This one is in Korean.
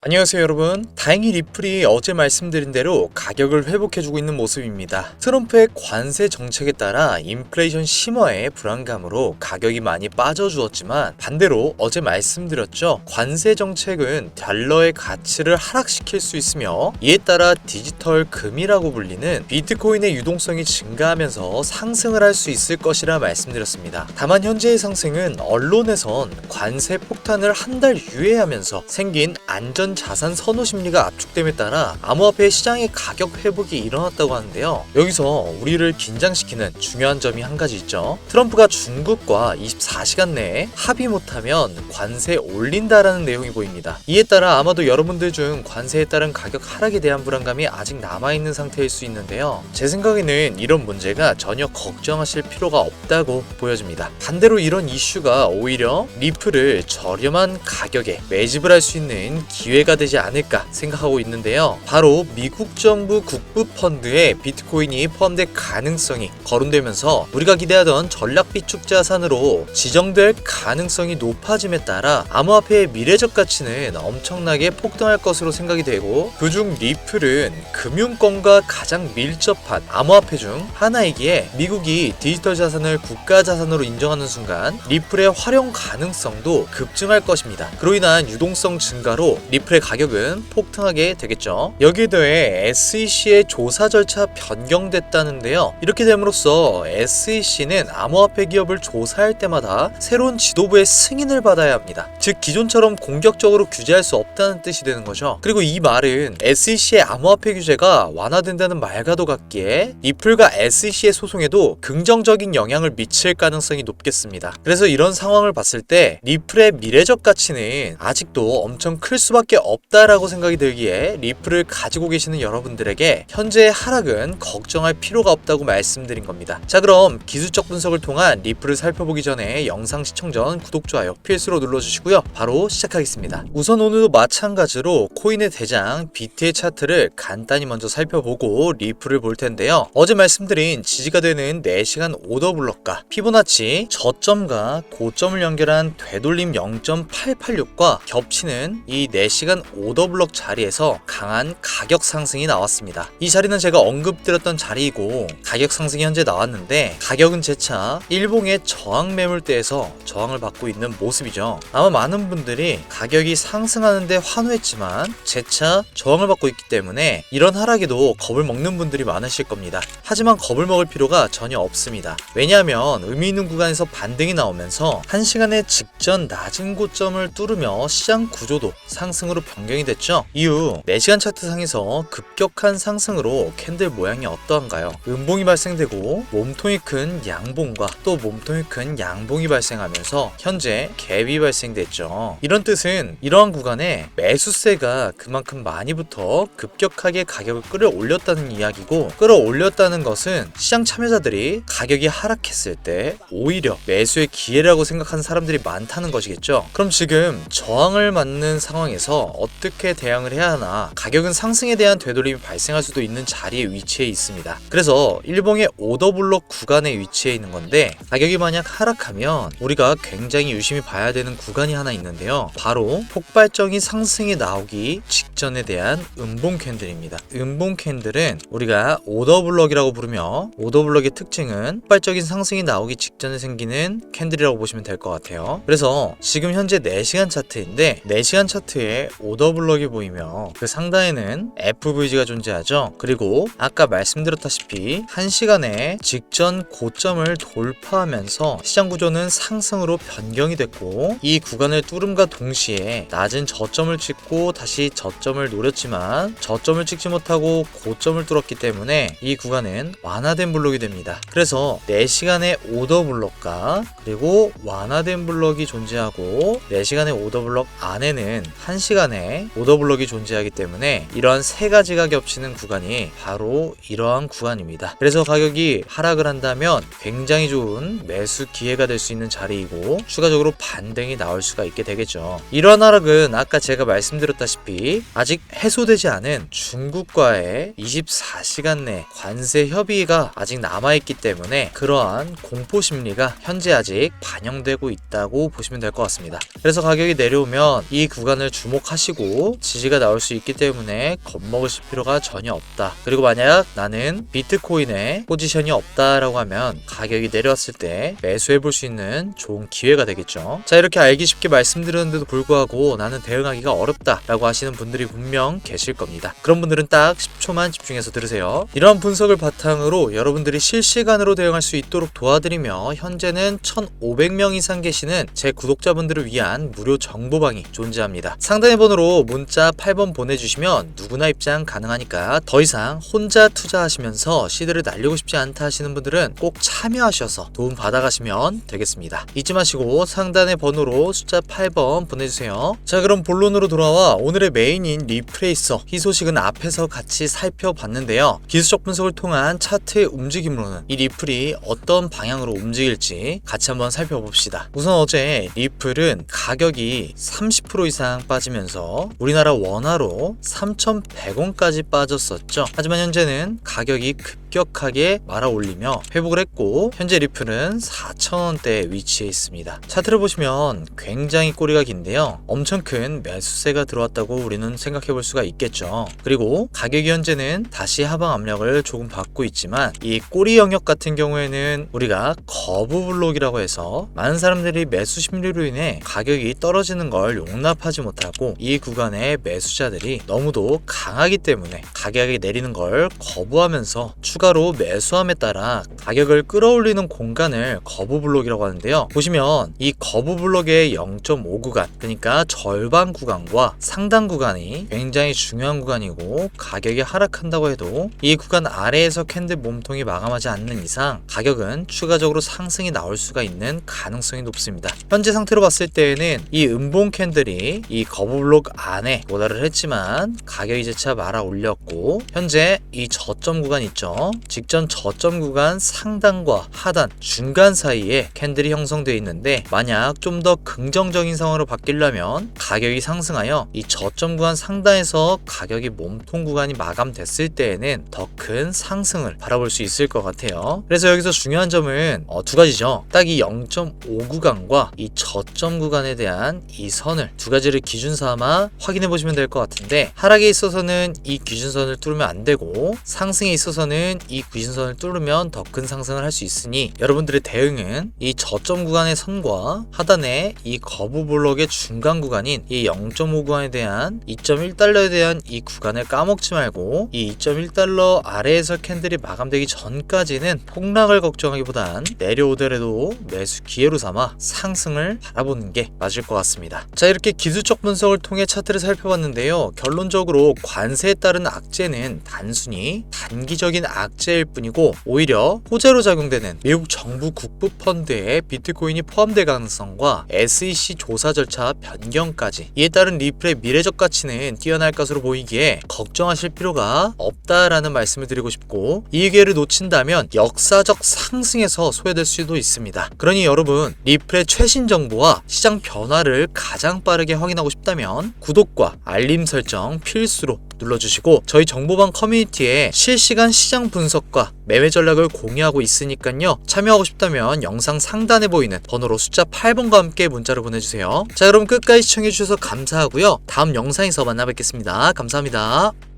안녕하세요 여러분. 다행히 리플이 어제 말씀드린 대로 가격을 회복해주고 있는 모습입니다. 트럼프의 관세 정책에 따라 인플레이션 심화의 불안감으로 가격이 많이 빠져주었지만 반대로 어제 말씀드렸죠. 관세 정책은 달러의 가치를 하락시킬 수 있으며 이에 따라 디지털 금이라고 불리는 비트코인의 유동성이 증가하면서 상승을 할 수 있을 것이라 말씀드렸습니다. 다만 현재의 상승은 언론에선 관세 폭탄을 한 달 유예하면서 생긴 안전 자산 선호 심리가 압축됨에 따라 암호화폐 시장의 가격 회복이 일어났다고 하는데요. 여기서 우리를 긴장시키는 중요한 점이 한 가지 있죠. 트럼프가 중국과 24시간 내에 합의 못하면 관세 올린다라는 내용이 보입니다. 이에 따라 아마도 여러분들 중 관세에 따른 가격 하락에 대한 불안감이 아직 남아있는 상태일 수 있는데요. 제 생각에는 이런 문제가 전혀 걱정하실 필요가 없다고 보여집니다. 반대로 이런 이슈가 오히려 리플을 저렴한 가격에 매집을 할 수 있는 기회가 되지 않을까 생각하고 있는데요. 바로 미국 정부 국부 펀드에 비트코인이 포함될 가능성이 거론되면서 우리가 기대하던 전략 비축 자산으로 지정될 가능성이 높아짐에 따라 암호화폐의 미래적 가치는 엄청나게 폭등할 것으로 생각이 되고, 그중 리플은 금융권과 가장 밀접한 암호화폐 중 하나이기에 미국이 디지털 자산을 국가 자산으로 인정하는 순간 리플의 활용 가능성도 급증할 것입니다. 그로 인한 유동성 증가로 리플의 가격은 폭등하게 되겠죠. 여기에 더해 SEC의 조사 절차 변경됐다는데요. 이렇게 됨으로써 SEC는 암호화폐 기업을 조사할 때마다 새로운 지도부의 승인을 받아야 합니다. 즉 기존처럼 공격적으로 규제할 수 없다는 뜻이 되는 거죠. 그리고 이 말은 SEC의 암호화폐 규제가 완화된다는 말과도 같기에 리플과 SEC의 소송에도 긍정적인 영향을 미칠 가능성이 높겠습니다. 그래서 이런 상황을 봤을 때 리플의 미래적 가치는 아직도 엄청 클 수밖에 없다라고 생각이 들기에 리플을 가지고 계시는 여러분들에게 현재의 하락은 걱정할 필요가 없다고 말씀드린 겁니다. 자, 그럼 기술적 분석을 통한 리플을 살펴보기 전에 영상 시청 전 구독, 좋아요 필수로 눌러주시고요. 바로 시작하겠습니다. 우선 오늘도 마찬가지로 코인의 대장 비트의 차트를 간단히 먼저 살펴보고 리플을 볼 텐데요. 어제 말씀드린 지지가 되는 4시간 오더 블럭과 피보나치 저점과 고점을 연결한 되돌림 0.886과 겹치는 이 4시간 오더블럭 자리에서 강한 가격 상승이 나왔습니다. 이 자리는 제가 언급드렸던 자리이고 가격 상승이 현재 나왔는데 가격은 재차 일봉의 저항 매물대에서 저항을 받고 있는 모습이죠. 아마 많은 분들이 가격이 상승하는데 환호했지만 재차 저항을 받고 있기 때문에 이런 하락에도 겁을 먹는 분들이 많으실 겁니다. 하지만 겁을 먹을 필요가 전혀 없습니다. 왜냐하면 의미 있는 구간에서 반등이 나오면서 1시간의 직전 낮은 고점을 뚫으며 시장 구조도 상승으로 변경이 됐죠. 이후 4시간 차트상에서 급격한 상승으로 캔들 모양이 어떠한가요? 음봉이 발생되고 몸통이 큰 양봉과 또 몸통이 큰 양봉이 발생하면서 현재 갭이 발생됐죠. 이런 뜻은 이러한 구간에 매수세가 그만큼 많이 붙어 급격하게 가격을 끌어올렸다는 이야기고, 끌어올렸다는 것은 시장 참여자들이 가격이 하락했을 때 오히려 매수의 기회라고 생각하는 사람들이 많다는 것이겠죠. 그럼 지금 저항을 맞는 상황에서 어떻게 대응을 해야 하나? 가격은 상승에 대한 되돌림이 발생할 수도 있는 자리에 위치해 있습니다. 그래서 일봉의 오더블럭 구간에 위치해 있는 건데, 가격이 만약 하락하면 우리가 굉장히 유심히 봐야 되는 구간이 하나 있는데요. 바로 폭발적인 상승이 나오기 직전에 대한 음봉 캔들입니다. 음봉 캔들은 우리가 오더블럭이라고 부르며, 오더블럭의 특징은 폭발적인 상승이 나오기 직전에 생기는 캔들이라고 보시면 될 것 같아요. 그래서 지금 현재 4시간 차트인데 4시간 차트에 오더블럭이 보이며 그 상단에는 FVG가 존재하죠. 그리고 아까 말씀드렸다시피 1시간에 직전 고점을 돌파하면서 시장 구조는 상승으로 변경이 됐고, 이 구간을 뚫음과 동시에 낮은 저점을 찍고 다시 저점을 노렸지만 저점을 찍지 못하고 고점을 뚫었기 때문에 이 구간은 완화된 블록이 됩니다. 그래서 4시간의 오더블럭과 그리고 완화된 블럭이 존재하고 4시간의 오더블럭 안에는 1시간의 오더블럭이 존재하기 때문에 이러한 세 가지가 겹치는 구간이 바로 이러한 구간입니다. 그래서 가격이 하락을 한다면 굉장히 좋은 매수 기회가 될 수 있는 자리이고 추가적으로 반등이 나올 수가 있게 되겠죠. 이러한 하락은 아까 제가 말씀드렸다시피 아직 해소되지 않은 중국과의 24시간 내 관세 협의가 아직 남아있기 때문에 그러한 공포 심리가 현재 아직 반영되고 있다고 보시면 될 것 같습니다. 그래서 가격이 내려오면 이 구간을 주목하셔야 생각하시고 지지가 나올 수 있기 때문에 겁먹으실 필요가 전혀 없다. 그리고 만약 나는 비트코인에 포지션이 없다라고 하면 가격이 내려왔을 때 매수해 볼 수 있는 좋은 기회가 되겠죠. 자, 이렇게 알기 쉽게 말씀드렸는데도 불구하고 나는 대응하기가 어렵다라고 하시는 분들이 분명 계실 겁니다. 그런 분들은 딱 10초만 집중해서 들으세요. 이러한 분석을 바탕으로 여러분들이 실시간으로 대응할 수 있도록 도와드리며 현재는 1,500명 이상 계시는 제 구독자분들을 위한 무료 정보방이 존재합니다. 상단의 번호로 문자 8번 보내주시면 누구나 입장 가능하니까 더 이상 혼자 투자하시면서 시드를 날리고 싶지 않다 하시는 분들은 꼭 참여하셔서 도움 받아가시면 되겠습니다. 잊지 마시고 상단의 번호로 숫자 8번 보내주세요. 자, 그럼 본론으로 돌아와 오늘의 메인인 리프레이서 이 소식은 앞에서 같이 살펴봤는데요. 기술적 분석을 통한 차트의 움직임으로는 이 리플이 어떤 방향으로 움직일지 같이 한번 살펴봅시다. 우선 어제 리플은 가격이 30% 이상 빠지면서 우리나라 원화로 3,100원까지 빠졌었죠. 하지만 현재는 가격이 급격하게 말아올리며 회복을 했고 현재 리플은 4,000원대에 위치해 있습니다. 차트를 보시면 굉장히 꼬리가 긴데요. 엄청 큰 매수세가 들어왔다고 우리는 생각해 볼 수가 있겠죠. 그리고 가격이 현재는 다시 하방 압력을 조금 받고 있지만 이 꼬리 영역 같은 경우에는 우리가 거부 블록이라고 해서 많은 사람들이 매수 심리로 인해 가격이 떨어지는 걸 용납하지 못하고 이 구간의 매수자들이 너무도 강하기 때문에 가격이 내리는 걸 거부하면서 추가로 매수함에 따라 가격을 끌어올리는 공간을 거부 블록이라고 하는데요. 보시면 이 거부 블록의 0.5 구간, 그러니까 절반 구간과 상단 구간이 굉장히 중요한 구간이고 가격이 하락한다고 해도 이 구간 아래에서 캔들 몸통이 마감하지 않는 이상 가격은 추가적으로 상승이 나올 수가 있는 가능성이 높습니다. 현재 상태로 봤을 때에는 이 음봉 캔들이 이 거부 블록 안에 도달을 했지만 가격이 재차 말아 올렸고 현재 이 저점 구간 있죠. 직전 저점 구간 상단과 하단 중간 사이에 캔들이 형성되어 있는데 만약 좀 더 긍정적인 상황으로 바뀌려면 가격이 상승하여 이 저점 구간 상단에서 가격이 몸통 구간이 마감됐을 때에는 더 큰 상승을 바라볼 수 있을 것 같아요. 그래서 여기서 중요한 점은 두 가지죠. 딱 이 0.5 구간과 이 저점 구간에 대한 이 선을 두 가지를 기준 삼아 확인해 보시면 될 것 같은데 하락에 있어서는 이 기준선을 뚫으면 안 되고 상승에 있어서는 이 기준선을 뚫으면 더 큰 상승을 할 수 있으니 여러분들의 대응은 이 저점 구간의 선과 하단에 이 거부 블록의 중간 구간인 이 0.5 구간에 대한 2.1달러에 대한 이 구간을 까먹지 말고 이 2.1달러 아래에서 캔들이 마감되기 전까지는 폭락을 걱정하기보단 내려오더라도 매수 기회로 삼아 상승을 바라보는 게 맞을 것 같습니다. 자, 이렇게 기술적 분석을 통해 차트를 살펴봤는데요. 결론적으로 관세에 따른 악재는 단순히 단기적인 악재일 뿐이고 오히려 호재로 작용되는 미국 정부 국부 펀드에 비트코인이 포함될 가능성과 SEC 조사 절차 변경까지 이에 따른 리플의 미래적 가치는 뛰어날 것으로 보이기에 걱정하실 필요가 없다라는 말씀을 드리고 싶고 이 기회를 놓친다면 역사적 상승에서 소외될 수도 있습니다. 그러니 여러분 리플의 최신 정보와 시장 변화를 가장 빠르게 확인하고 싶다면 구독과 알림 설정 필수로 눌러주시고 저희 정보방 커뮤니티에 실시간 시장 분석과 매매 전략을 공유하고 있으니까요. 참여하고 싶다면 영상 상단에 보이는 번호로 숫자 8번과 함께 문자로 보내주세요. 자, 여러분 끝까지 시청해주셔서 감사하고요. 다음 영상에서 만나 뵙겠습니다. 감사합니다.